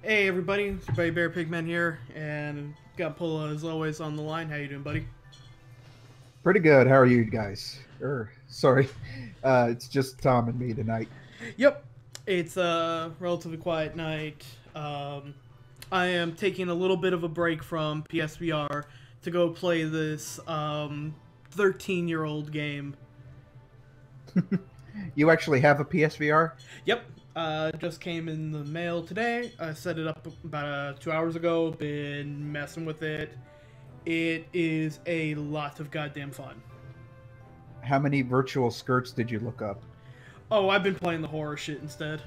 Hey everybody, it's your buddy Bear Pigman here, and got Pula as always on the line. How you doing, buddy? Pretty good. How are you guys? Sorry, it's just Tom and me tonight. Yep, it's a relatively quiet night. I am taking a little bit of a break from PSVR to go play this 13-year-old game. You actually have a PSVR? Yep, just came in the mail today. I set it up about 2 hours ago. Been messing with it. It is a lot of goddamn fun. How many virtual skirts did you look up? Oh, I've been playing the horror shit instead.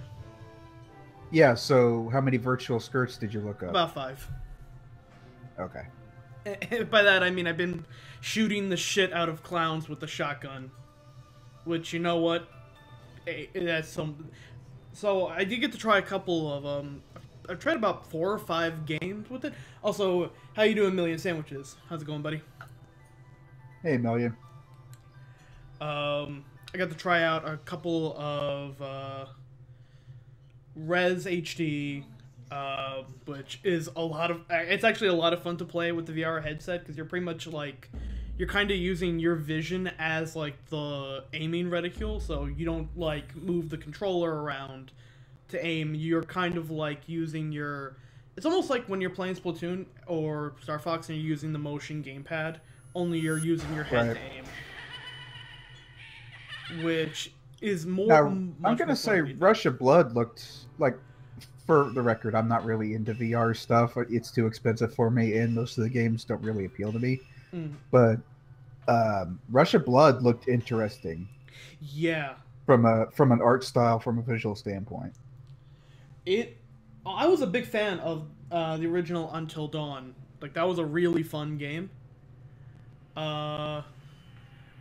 Yeah, so how many virtual skirts did you look up? About five. Okay. By that I mean I've been shooting the shit out of clowns with the shotgun. Which, you know what? That's some. So I did get to try a couple of I've tried about 4 or 5 games with it. Also, how you doing, Million Sandwiches? How's it going, buddy? Hey, Million. I got to try out a couple of Res HD, which is a lot of. It's actually a lot of fun to play with the VR headset because you're pretty much like you're kind of using your vision as like the aiming reticule, so you don't like move the controller around to aim. You're kind of like using your. It's almost like when you're playing Splatoon or Star Fox and you're using the motion gamepad. Only you're using your head Right. to aim, which is more. Now, I'm Much gonna more say fun. Rush of Blood looked like, for the record, I'm not really into VR stuff. It's too expensive for me, and most of the games don't really appeal to me. Mm. But Rush of Blood looked interesting Yeah, from an art style, from a visual standpoint. it. I was a big fan of the original Until Dawn. Like that was a really fun game. Uh,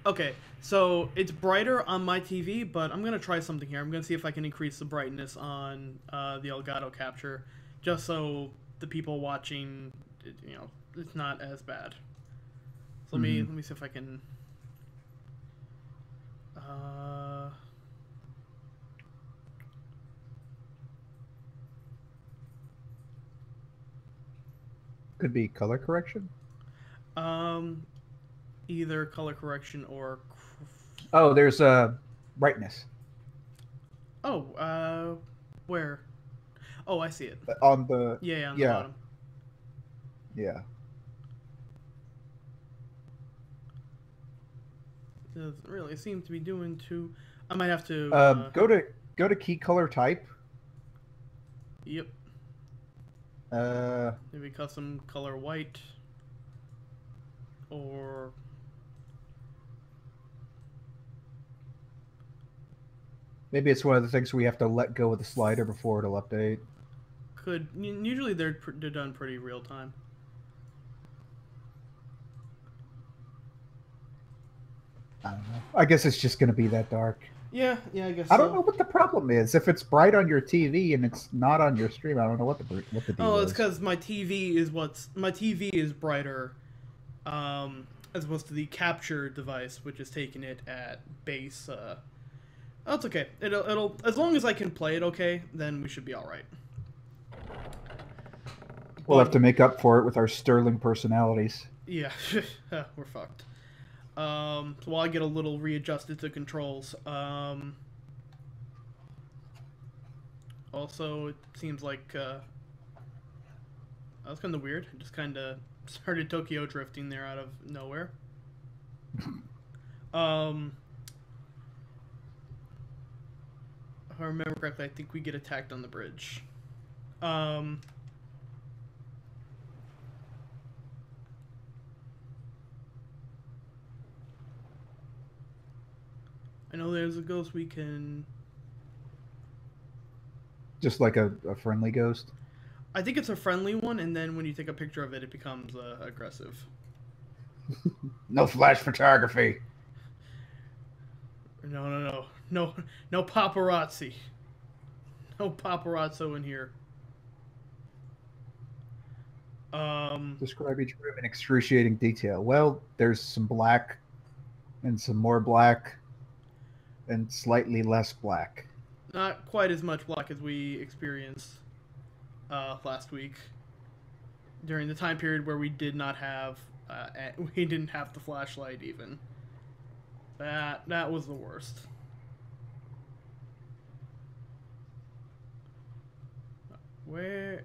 okay, so it's brighter on my TV, but I'm gonna try something here. I'm gonna see if I can increase the brightness on the Elgato capture, just so the people watching, it's not as bad. So Hmm. let me see if I can. Uh, Could be color correction. um, either color correction or. Oh, there's brightness Oh, where? Oh, I see it. on the Yeah, yeah, on the yeah, bottom. yeah. Doesn't really seem to be doing too. I might have to. Um, go to go to key color type. Yep. Uh, Maybe custom color white, or Maybe it's one of the things we have to let go of the slider before it'll update. could. Usually they're done pretty real time. I don't know. I guess it's just going to be that dark. Yeah, yeah, I guess I don't so. know what the problem is. If it's bright on your TV and it's not on your stream, I don't know what the Oh, deal it's is. because my TV is brighter, as opposed to the capture device, which is taking it at base. Oh, it's okay. It'll as long as I can play it okay, then we should be all right. We'll have But to make up for it with our sterling personalities. yeah, we're fucked. So while I get a little readjusted to controls, also it seems like that was kind of weird. I just kind of started Tokyo drifting there out of nowhere. Um, if I remember correctly, I think we get attacked on the bridge. Um, I know there's a ghost we can. Just like a friendly ghost. I think it's a friendly one, and then when you take a picture of it, it becomes aggressive. No flash photography. No, no, no, no, no paparazzi. No paparazzo in here. Um, Describe each room in excruciating detail. Well, there's some black and some more black and slightly less black. not quite as much black as we experienced last week during the time period where we did not have we didn't have the flashlight even. That was the worst. Where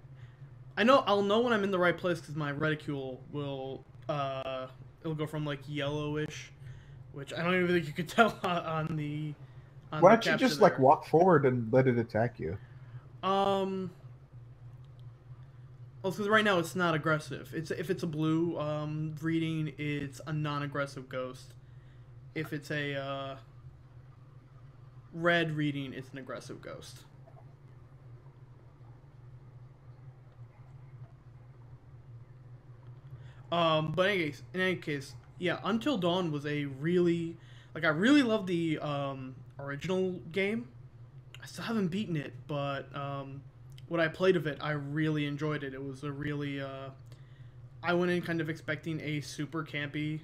I'll know when I'm in the right place because my reticule will it'll go from like yellowish, which I don't even think you could tell on the. Why don't you just like walk forward and let it attack you? Well, because right now it's not aggressive. If it's a blue reading, it's a non-aggressive ghost. If it's a red reading, it's an aggressive ghost. But in any case, yeah, Until Dawn was a really, I really love the original game. I still haven't beaten it, but what I played of it, I really enjoyed it. It was a really, I went in kind of expecting a super campy,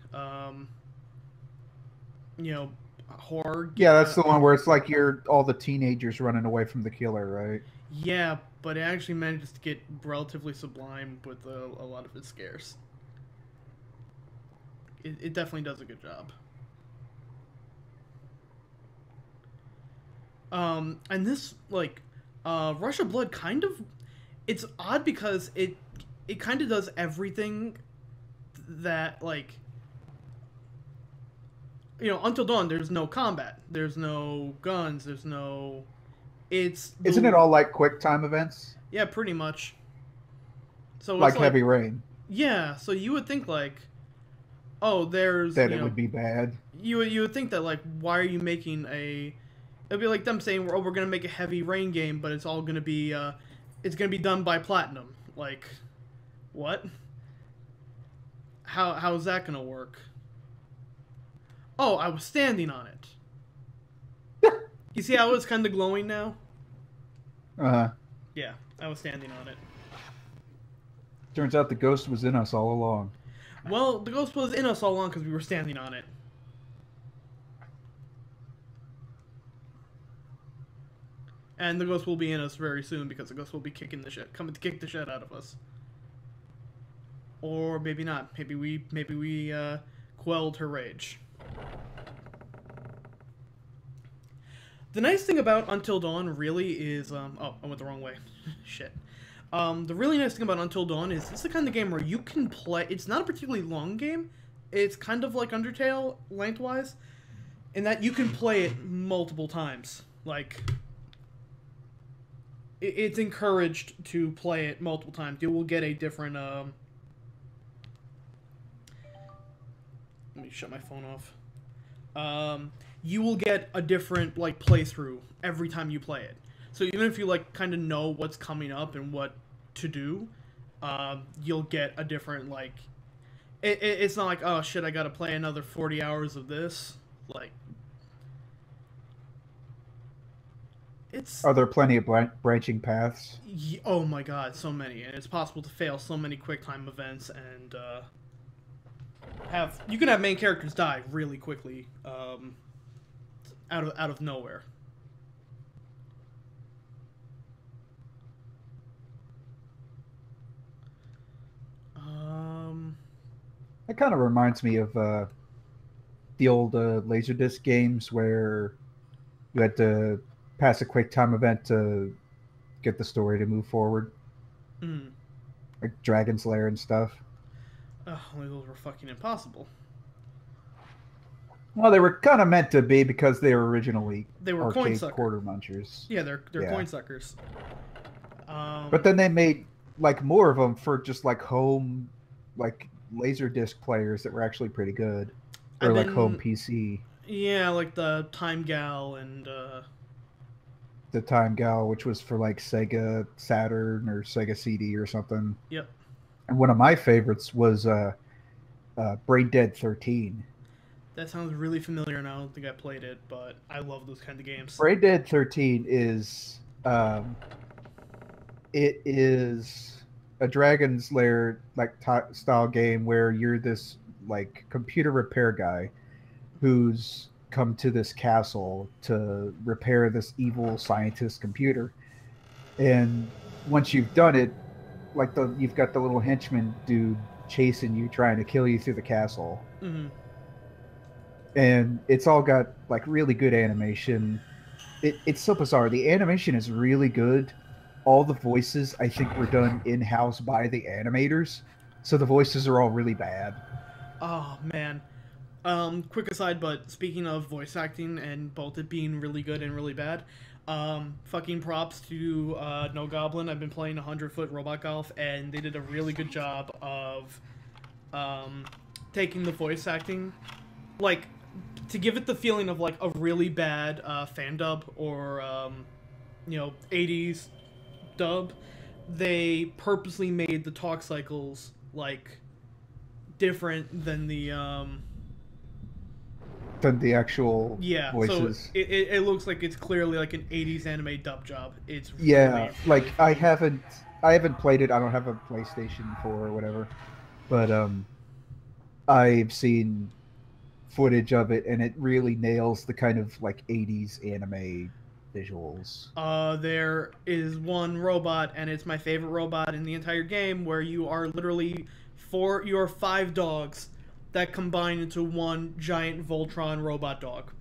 horror. Yeah, that's the one where it's like you're all the teenagers running away from the killer, right? Yeah, but it actually manages to get relatively sublime with a lot of its scares. It definitely does a good job. And this, Rush of Blood kind of... It's odd because it kind of does everything that, Until Dawn, there's no combat. There's no guns. There's no... Isn't it all like quick time events? Yeah, pretty much. So like Heavy Rain. Yeah, so you would think, oh, there's... That it would be bad. You would think that, why are you making a... It'd be like them saying, oh, we're going to make a Heavy Rain game, but it's all going to be, it's going to be done by Platinum. What? How is that going to work? Oh, I was standing on it. You see how it's kind of glowing now? Uh-huh. Yeah, I was standing on it. Turns out the ghost was in us all along. Well, the ghost was in us all along because we were standing on it. And the ghost will be in us very soon because the ghost will be coming to kick the shit out of us. Or maybe not. Maybe we quelled her rage. The nice thing about Until Dawn really is oh, I went the wrong way. Shit. The really nice thing about Until Dawn is it's the kind of game where you can play. It's not a particularly long game. It's kind of like Undertale lengthwise, in that you can play it multiple times. It's encouraged to play it multiple times. You will get a different, let me shut my phone off. You will get a different, playthrough every time you play it. So even if you, kind of know what's coming up and what to do, you'll get a different, it's not like, oh, shit, I gotta play another 40 hours of this. Are there plenty of branching paths? Oh my god, so many. And it's possible to fail so many QuickTime events and you can have main characters die really quickly out of nowhere. It kind of reminds me of the old Laserdisc games where you had to pass a quick time event to get the story to move forward. Mm. Like Dragon's Lair and stuff. Oh, those were fucking impossible. Well, they were kind of meant to be because they were originally coin quarter munchers. Yeah, they're coin suckers. But then they made more of them for just home Laserdisc players that were actually pretty good, or home PC. Yeah, like the Time Gal and the Time Gal, which was for Sega Saturn or Sega CD or something. Yep. And one of my favorites was Brain Dead 13. That sounds really familiar, and I don't think I played it, but I love those kind of games. Brain Dead 13 is it is a Dragon's Lair style game where you're this computer repair guy who's come to this castle to repair this evil scientist computer, and once you've done it, like you've got the little henchman dude chasing you, trying to kill you through the castle, Mm-hmm. and it's all got like really good animation. It's so bizarre. The animation is really good. All the voices I think were done in house by the animators, so the voices are all really bad. Oh man. Quick aside, but speaking of voice acting and both it being really good and really bad, fucking props to No Goblin. I've been playing 100-foot robot golf, and they did a really good job of taking the voice acting, like, to give it the feeling of like a really bad fan dub or 80s dub. They purposely made the talk cycles like different than the Than the actual yeah, voices. so it looks like it's clearly like an 80s anime dub job. It's Yeah, really, like really cool. I haven't played it. I don't have a PlayStation 4 or whatever, but I've seen footage of it, and it really nails the kind of like 80s anime visuals. There is one robot, and it's my favorite robot in the entire game, where you are literally you are five dogs that combine into one giant Voltron robot dog.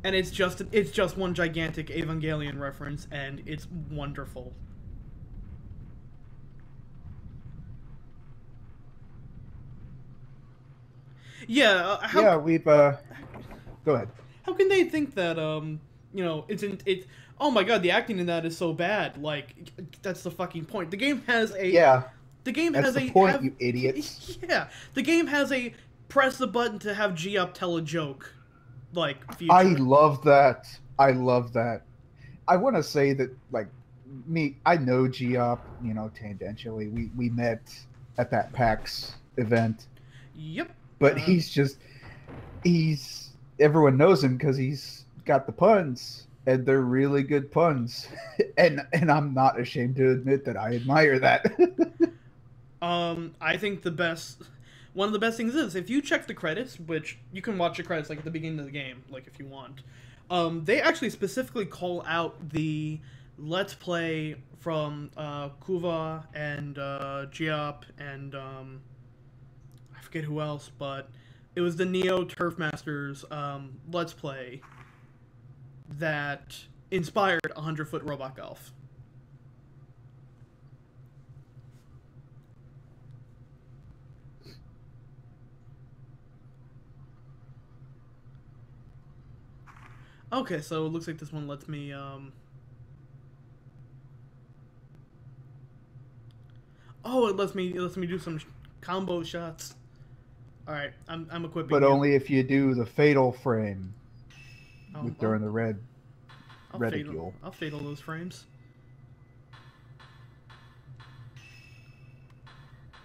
And it's just one gigantic Evangelion reference, and it's wonderful. Yeah, Yeah, we've go ahead. how can they think that it's oh my god, the acting in that is so bad. Like, that's the fucking point. Yeah, The game that's has the a point, have you idiots. yeah, the game has a press the button to have G-Up tell a joke like I feature. love that. I love that. I want to say that like I know Geop, tangentially. We met at that PAX event, Yep. but he's everyone knows him because he's got the puns, and they're really good puns. And I'm not ashamed to admit that I admire that. I think one of the best things is if you check the credits, which you can watch the credits like at the beginning of the game, like if you want. They actually specifically call out the Let's Play from Kuva and Giop and I forget who else, but it was the Neo Turf Masters Let's Play that inspired 100-foot robot golf. Okay, so it looks like this one lets me oh, it lets me do some combo shots. All right, I'm equipping But you. only if you do the fatal frame I'll, during I'll, the I'll fatal reticule. I'll fatal those frames.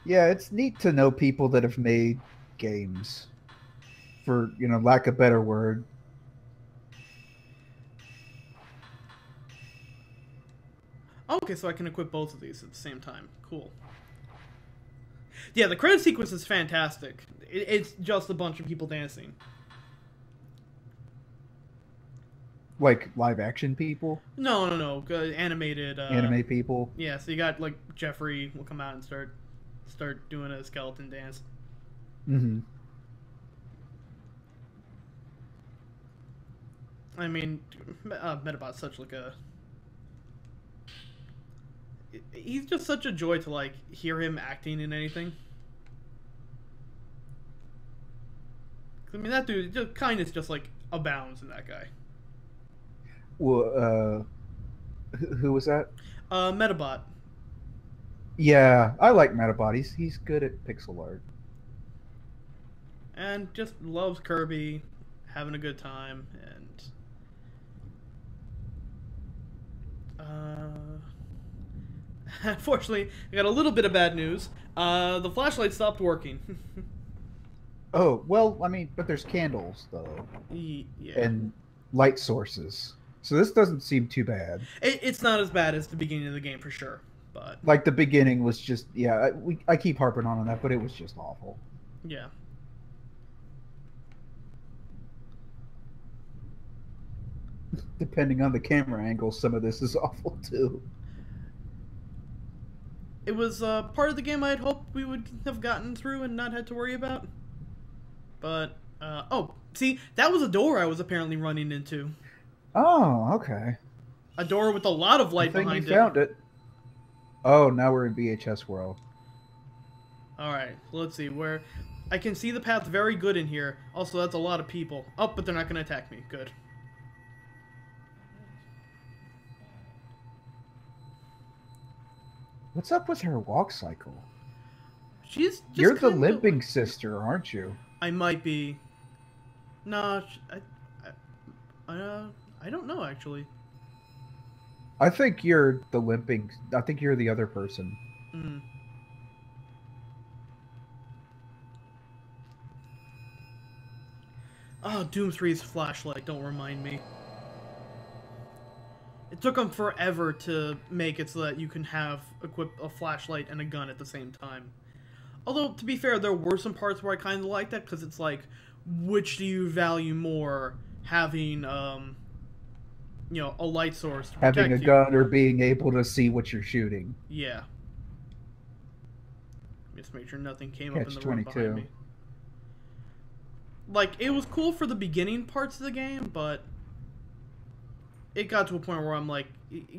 Yeah, it's neat to know people that have made games, for lack of a better word. Okay, so I can equip both of these at the same time. Cool. Yeah, the credit sequence is fantastic. It's just a bunch of people dancing. Like live action people, No, no, no. Animated. anime people. Yeah, so you got like Jeffrey will come out and start doing a skeleton dance. Hmm. I mean, Metabot's such like a. He's just such a joy to like hear him acting in anything. I mean, that dude, just kindness just like abounds in that guy. Well, who was that? Metabot. Yeah, I like Metabot. He's good at pixel art. And just loves Kirby, having a good time, and unfortunately, I got a little bit of bad news. The flashlight stopped working. Oh well, I mean, but there's candles though, Yeah, and light sources, so this doesn't seem too bad. it's not as bad as the beginning of the game for sure, but Like the beginning was just, yeah. I keep harping on that, but it was just awful. yeah. depending on the camera angle, some of this is awful too. It was part of the game I'd hoped we would have gotten through and not had to worry about. But, oh, see, that was a door I was apparently running into. Oh, okay. A door with a lot of light behind you found it. Oh, now we're in VHS world. Alright, let's see, where... I can see the path very good in here. Also, that's a lot of people. Oh, but they're not going to attack me. Good. What's up with her walk cycle? She's just You're the limping sister, aren't you? I might be. No, I don't know, actually. I think you're the limping... I think you're the other person. Hmm. Oh, Doom 3's flashlight, don't remind me. It took them forever to make it so that you can equip a flashlight and a gun at the same time. Although, to be fair, there were some parts where I kind of liked that, because it's like, which do you value more? Having, you know, a light source to protect Having a gun or being able to see what you're shooting. Yeah. Just make sure nothing came up in the room 22. behind me. Like, it was cool for the beginning parts of the game, but it got to a point where I'm like,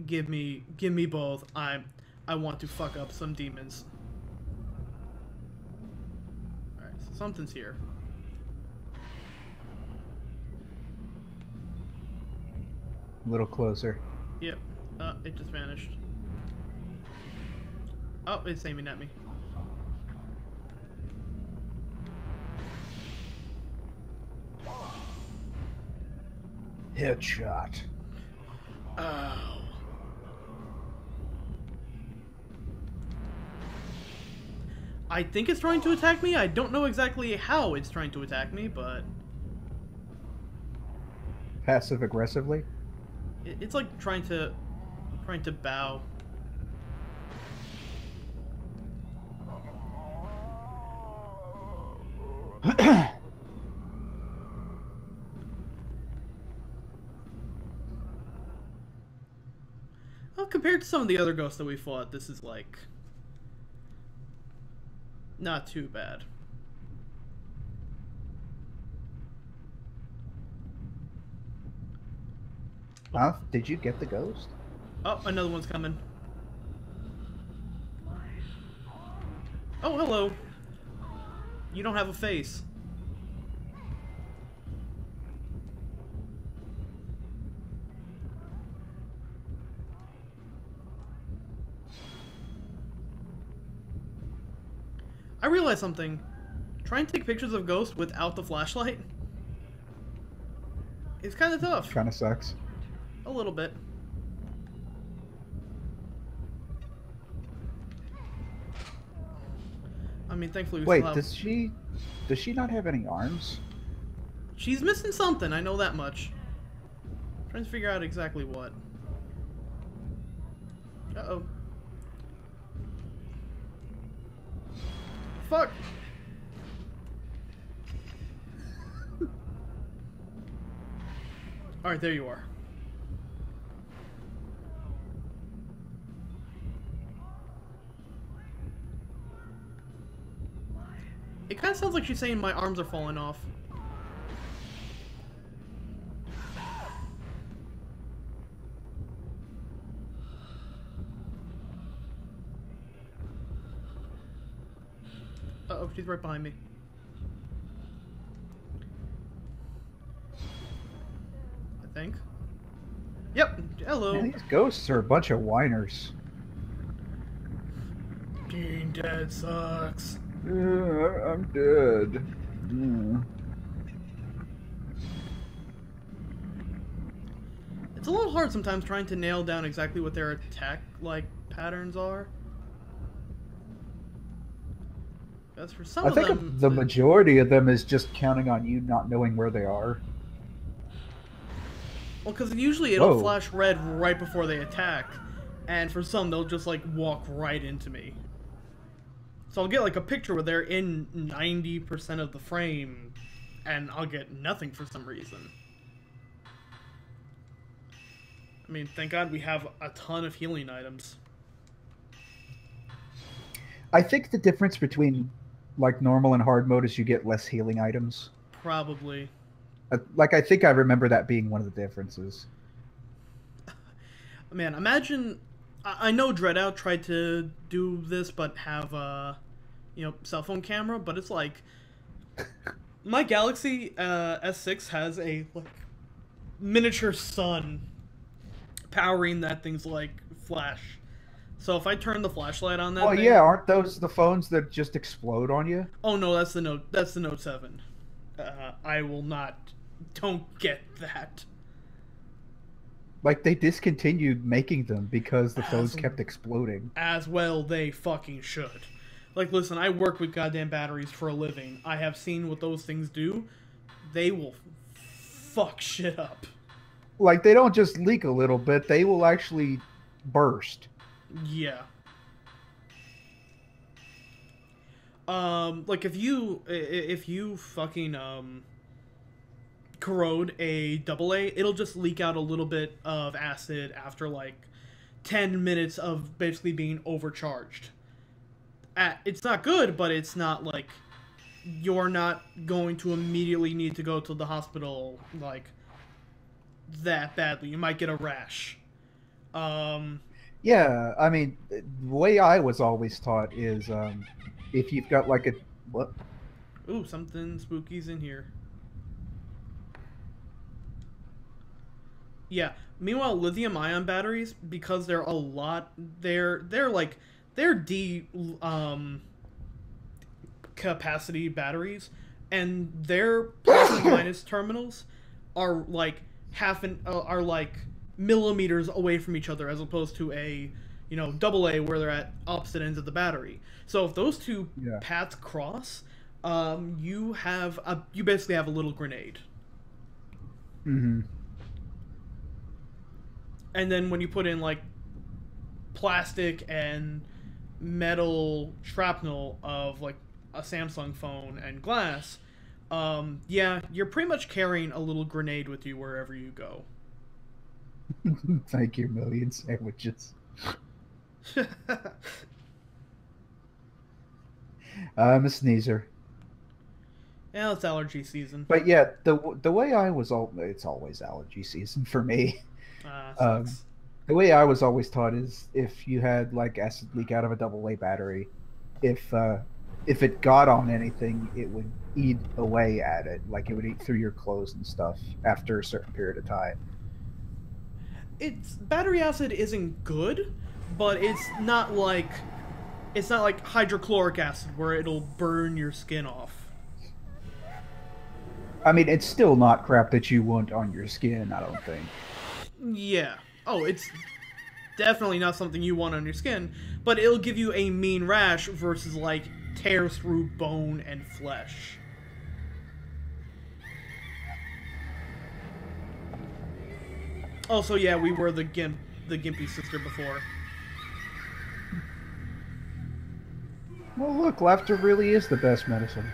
give me both. I want to fuck up some demons. Alright, so something's here. A little closer. Yep. It just vanished. Oh, it's aiming at me. Headshot. Oh. I think it's trying to attack me. I don't know exactly how it's trying to attack me, but... Passive aggressively? It's like trying to bow. Well, compared to some of the other ghosts that we fought, this is like not too bad. Huh? Did you get the ghost? Oh, another one's coming. Oh, hello. You don't have a face. I realized something. Trying to take pictures of ghosts without the flashlight is kind of tough. Kind of sucks. A little bit. I mean, thankfully we Wait, still have... does she not have any arms? She's missing something, I know that much. Trying to figure out exactly what. Uh-oh. Fuck! Alright, there you are. It kind of sounds like she's saying my arms are falling off. Uh-oh, she's right behind me. I think. Yep, hello. Man, these ghosts are a bunch of whiners. Being dead sucks. I'm dead. It's a little hard sometimes trying to nail down exactly what their attack patterns are. That's for some I of think them. the majority of them is just counting on you not knowing where they are. Well, because usually it'll flash red right before they attack, and for some they'll just like walk right into me. So I'll get like a picture where they're in 90% of the frame, and I'll get nothing for some reason. I mean, thank God we have a ton of healing items. I think the difference between like normal and hard mode is you get less healing items. Probably. Like I think I remember that being one of the differences. Man, imagine. I know Dreadout tried to do this, but have a, cell phone camera. But it's like, my Galaxy S6 has a like miniature sun powering that thing's like flash. So if I turn the flashlight on that, Well, thing, yeah, aren't those the phones that just explode on you? oh no, that's the Note. That's the Note 7. I will not. Don't get that. Like they discontinued making them because the phones As- kept exploding. As well, they fucking should. Like, listen, I work with goddamn batteries for a living. I have seen what those things do. They will fuck shit up. Like they don't just leak a little bit; they will actually burst. Yeah. Like if you fucking corrode a AA, it'll just leak out a little bit of acid after like 10 minutes of basically being overcharged. It's not good, but it's not like you're not going to immediately need to go to the hospital like that badly. You might get a rash. Yeah, I mean, the way I was always taught is if you've got like a what? Ooh, something spooky's in here. Yeah. Meanwhile, lithium ion batteries, because they're a lot, they're D capacity batteries, and their plus and minus terminals are like are like millimeters away from each other, as opposed to a AA where they're at opposite ends of the battery. So if those two paths cross, you basically have a little grenade. Mm-hmm. And then when you put in like plastic and metal shrapnel of like a Samsung phone and glass, yeah, you're pretty much carrying a little grenade with you wherever you go. Thank you, million sandwiches. I'm a sneezer. Yeah, it's allergy season. But yeah, the way I was it's always allergy season for me. Sucks. The way I was always taught is if you had like acid leak out of a AA battery, if it got on anything, it would eat away at it, like it would eat through your clothes and stuff after a certain period of time. Battery acid isn't good, but it's not like hydrochloric acid where it'll burn your skin off. I mean, it's still not crap that you want on your skin, I don't think. Yeah. Oh, it's definitely not something you want on your skin, but it'll give you a mean rash versus like tears through bone and flesh. Also, yeah, we were the Gimpy sister before. Well, look, laughter really is the best medicine.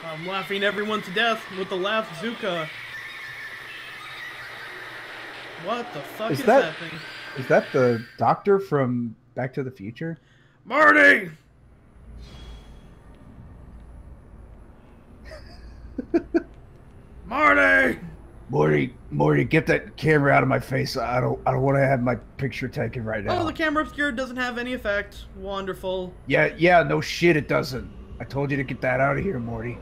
I'm laughing everyone to death with the laugh Zuka. What the fuck is that thing? Is that the doctor from Back to the Future? Marty! Marty! Morty, get that camera out of my face. I don't want to have my picture taken right now. Oh, the camera obscure doesn't have any effect. Wonderful. Yeah, no shit, it doesn't. I told you to get that out of here, Morty.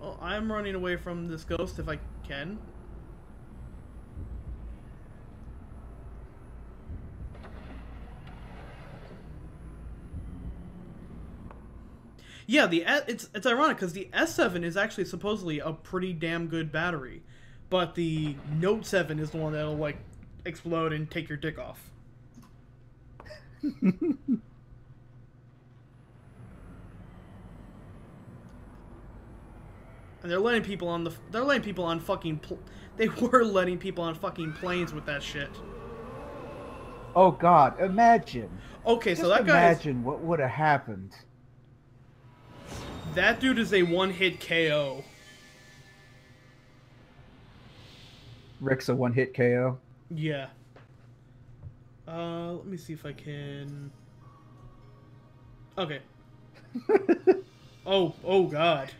Oh, I'm running away from this ghost if I can. Yeah, it's ironic because the S7 is actually supposedly a pretty damn good battery, but the Note 7 is the one that'll like explode and take your dick off. And they're letting people on fucking they were letting people on fucking planes with that shit. Oh God, imagine. Okay, so that imagine what would have happened. That dude is a one-hit KO. Rick's a one-hit KO. Yeah. Let me see if I can... Okay. Oh God.